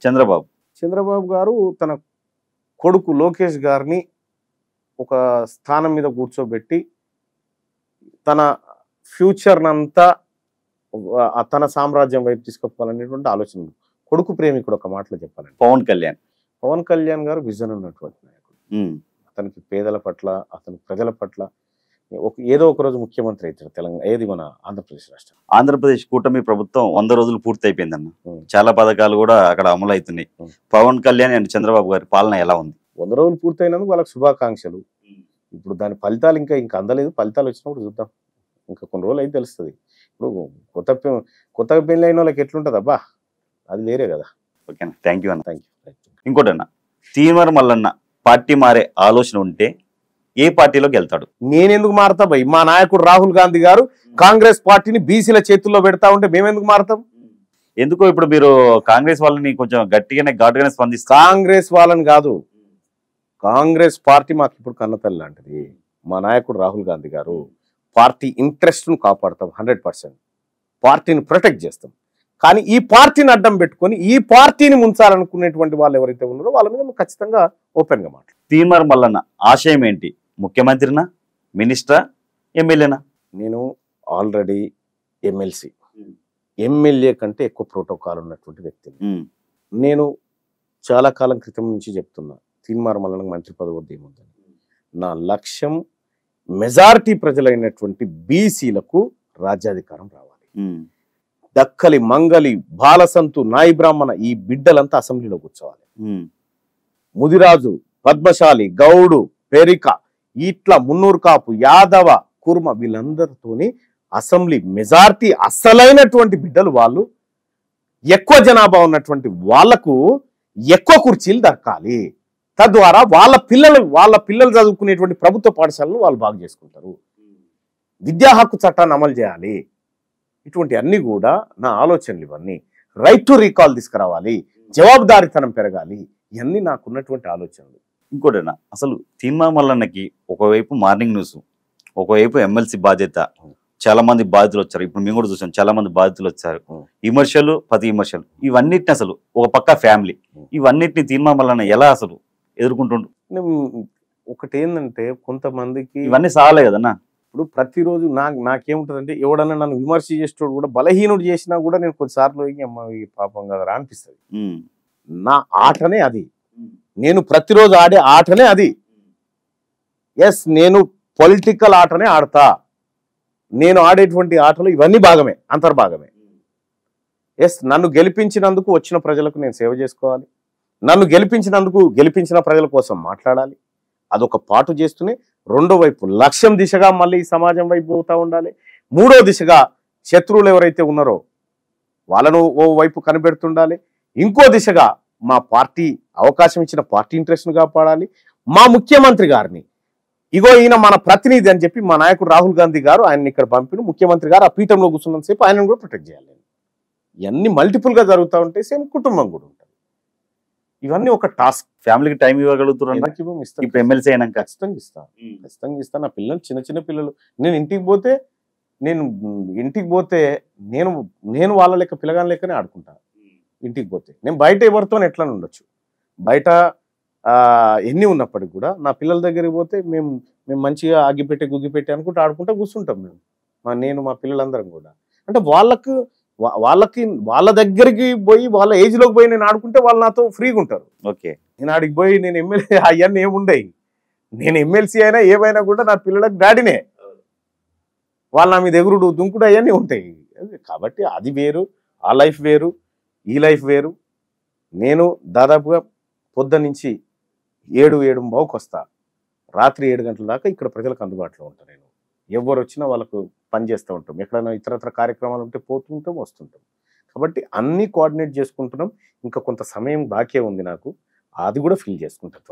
చంద్రబాబు చంద్రబాబు గారు తన కొడుకు లోకేష్ గారిని ఒక స్థానం మీద కూర్చోబెట్టి తన ఫ్యూచర్నంతా తన సామ్రాజ్యం వైపు తీసుకుపోవాలనేటువంటి ఆలోచన. కొడుకు ప్రేమికుడు ఒక మాటలో చెప్పాలండి. పవన్ కళ్యాణ్ గారు విజన్ ఉన్నటువంటి నాయకుడు. అతనికి పేదల పట్ల, అతని ప్రజల పట్ల ఏదో ఒక రోజు ముఖ్యమంత్రి అవుతాడు తెలంగాణ, ఏది మన ఆంధ్రప్రదేశ్ రాష్ట్రం. ఆంధ్రప్రదేశ్ కూటమి ప్రభుత్వం 100 రోజులు పూర్తి అయిపోయిందన్న. చాలా పథకాలు కూడా అక్కడ అమలు అవుతున్నాయి. పవన్ కళ్యాణ్ అండ్ చంద్రబాబు గారి పాలన ఎలా ఉంది? 100 రోజులు పూర్తయినందుకు వాళ్ళకి శుభాకాంక్షలు. ఇప్పుడు దాని ఫలితాలు ఇంకా అందలేదు. ఫలితాలు వచ్చినప్పుడు చూద్దాం. ఇంకా కొన్ని రోజులు అయితే తెలుస్తుంది. ఇప్పుడు కొత్త పెళ్ళి అయిన వాళ్ళకి ఎట్లుంటుంది అబ్బా, అది వేరే కదా. ఓకేనా, థ్యాంక్ యూ అన్న. Thank you. ఇంకోటన్నా, తీన్మార్ మల్లన్న పార్టీ మారే ఆలోచన ఉంటే ఏ పార్టీలోకి వెళ్తాడు? నేనెందుకు మారతా భయ్? మా నాయకుడు రాహుల్ గాంధీ గారు కాంగ్రెస్ పార్టీని బీసీల చేతుల్లో పెడతా ఉంటే మేమెందుకు మారతాం? ఎందుకో ఇప్పుడు మీరు కాంగ్రెస్ వాళ్ళని కొంచెం గట్టిగానే ఘాటుగానే స్పందిస్తారు. కాంగ్రెస్ వాళ్ళని కాదు, కాంగ్రెస్ పార్టీ మాకు ఇప్పుడు కన్నతల్లి లాంటిది. మా నాయకుడు రాహుల్ గాంధీ గారు పార్టీ ఇంట్రెస్ట్ను కాపాడతాం, 100%. పార్టీని ప్రొటెక్ట్ చేస్తాం. కానీ ఈ పార్టీని అడ్డం పెట్టుకొని ఈ పార్టీని ముంచాలనుకునేటువంటి వాళ్ళు ఎవరైతే ఉన్నారో వాళ్ళ మీద ఖచ్చితంగా ఓపెన్గా మాట్లాడు. తీన్మార్ మల్లన్న ఆశయం ఏంటి? ముఖ్యమంత్రినా, మినిస్టరా, ఎమ్మెల్యేనా? నేను ఆల్రెడీ ఎమ్మెల్సీ, ఎమ్మెల్యే కంటే ఎక్కువ ప్రోటోకాల్ ఉన్నటువంటి వ్యక్తిని. నేను చాలా కాలం క్రితం నుంచి చెప్తున్నా, తీన్మార్ మల్లన్నకు మంత్రి పదవి వద్ద ఏముందని. నా లక్ష్యం మెజారిటీ ప్రజలైనటువంటి బీసీలకు రాజ్యాధికారం రావాలి. దక్కలి, మంగలి, బాలసంతు, నాయి బ్రాహ్మణ ఈ బిడ్డలంతా అసెంబ్లీలో కూర్చోవాలి. ముదిరాజు, పద్మశాలి, గౌడు, పెరిక, ఇట్లా మున్నూరు కాపు, యాదవ, కుర్మ వీళ్ళందరితోని అసెంబ్లీ మెజారిటీ అసలైనటువంటి బిడ్డలు వాళ్ళు, ఎక్కువ జనాభా ఉన్నటువంటి వాళ్లకు ఎక్కువ కుర్చీలు దక్కాలి. తద్వారా వాళ్ళ పిల్లలు చదువుకునేటువంటి ప్రభుత్వ పాఠశాలను వాళ్ళు బాగు చేసుకుంటారు. విద్యా హక్కు చట్టాన్ని అమలు చేయాలి. ఇటువంటి అన్ని కూడా నా ఆలోచనలు. ఇవన్నీ రైట్ టు రీకాల్ తీసుకురావాలి, జవాబుదారీతనం పెరగాలి. ఇవన్నీ నాకున్నటువంటి ఆలోచనలు. ఇంకోటేనా, అసలు తీన్మార్ మల్లన్నకి ఒకవైపు మార్నింగ్ న్యూస్, ఒకవైపు ఎమ్మెల్సీ బాధ్యత, చాలా మంది బాధితులు వచ్చారు. ఇప్పుడు మేము కూడా చూసాం, చాలా మంది బాధితులు వచ్చారు. విమర్శలు, ప్రతి విమర్శలు, ఇవన్నిటిని అసలు ఒక పక్క ఫ్యామిలీ, ఇవన్నిటిని తీన్మార్ మల్లన్న ఎలా అసలు ఎదుర్కొంటుండు? ఒకటి ఏంటంటే, కొంతమందికి ఇవన్నీ సాలే కదన్నా. ఇప్పుడు ప్రతిరోజు నాకేముంటుందంటే, ఎవడన్నా నన్ను విమర్శ చేసేటోడు కూడా, బలహీనుడు చేసినా కూడా నేను కొన్నిసార్లు అమ్మ ఈ పాపం కదరా అనిపిస్తుంది. నా ఆటనే అది, నేను ప్రతిరోజు ఆడే ఆటనే అది. ఎస్, నేను పొలిటికల్ ఆటనే ఆడతా. నేను ఆడేటువంటి ఆటలు ఇవన్నీ భాగమే, అంతర్భాగమే. ఎస్, నన్ను గెలిపించినందుకు వచ్చిన ప్రజలకు నేను సేవ చేసుకోవాలి. నన్ను గెలిపించిన ప్రజల కోసం మాట్లాడాలి. అదొక పాటు చేస్తూనే రెండో వైపు లక్ష్యం దిశగా మళ్ళీ సమాజం వైపు పోతూ ఉండాలి. మూడో దిశగా శత్రువులు ఎవరైతే ఉన్నారో వాళ్ళను ఓ వైపు కనిపెడుతుండాలి. ఇంకో దిశగా మా పార్టీ అవకాశం ఇచ్చిన పార్టీ ఇంట్రెస్ట్ను కాపాడాలి. మా ముఖ్యమంత్రి గారిని, ఇగో ఈయన మన ప్రతినిధి అని చెప్పి మా నాయకుడు రాహుల్ గాంధీ గారు ఆయన్ని ఇక్కడ పంపిన, ముఖ్యమంత్రి గారు ఆ పీఠంలో కూర్చున్నంతసేపు ఆయనను కూడా ప్రొటెక్ట్ చేయాలి. ఇవన్నీ మల్టిపుల్గా జరుగుతూ ఉంటాయి. సేమ్ కుటుంబం కూడా ఉంటుంది. ఇవన్నీ ఒక టాస్క్. ఫ్యామిలీకి టైం ఇవ్వగలుగుతున్నారు. ఇప్పుడు ఎమ్మెల్సీ అయినాక ఖచ్చితంగా ఇస్తాను. నా పిల్లలు చిన్న పిల్లలు, నేను ఇంటికి పోతే నేను వాళ్ళ లెక్క పిల్లగాని లెక్కనే ఆడుకుంటాను. ఇంటికి పోతే నేను బయట ఎవరితో ఎట్లా ఉండొచ్చు, బయట ఎన్ని ఉన్నప్పటికి కూడా నా పిల్లల దగ్గరికి పోతే మేము మంచిగా అగ్గిపెట్టి గుగ్గిపెట్టి అనుకుంటూ ఆడుకుంటూ కూర్చుంటాం. నేను మా పిల్లలందరం కూడా. అంటే వాళ్ళ దగ్గరికి పోయి వాళ్ళ ఏజ్లోకి పోయి నేను ఆడుకుంటే వాళ్ళు నాతో ఫ్రీగా ఉంటారు. ఓకే, నేను ఆడికి పోయి నేను ఎమ్మెల్యే అవన్నీ ఏముండయి. నేను ఎమ్మెల్సీ అయినా ఏమైనా కూడా నా పిల్లలకు డాడీనే. వాళ్ళు నా మీద ఎగురుడు దుంకుడు అవన్నీ ఉంటాయి. కాబట్టి అది వేరు, ఆ లైఫ్ వేరు, ఈ లైఫ్ వేరు. నేను దాదాపుగా పొద్దు నుంచి 7-7:15కి వస్తా, రాత్రి 7 గంటల దాకా ఇక్కడ ప్రజలకు అందుబాటులో ఉంటాను. నేను ఎవరు వచ్చినా వాళ్ళకు పని చేస్తూ ఉంటాం. ఎక్కడైనా ఇతరత్ర కార్యక్రమాలు ఉంటే పోతుంటాం, వస్తుంటాం. కాబట్టి అన్నీ కోఆర్డినేట్ చేసుకుంటున్నాం. ఇంకా కొంత సమయం బాకీ ఉంది నాకు, అది కూడా ఫిల్ చేసుకుంటాం.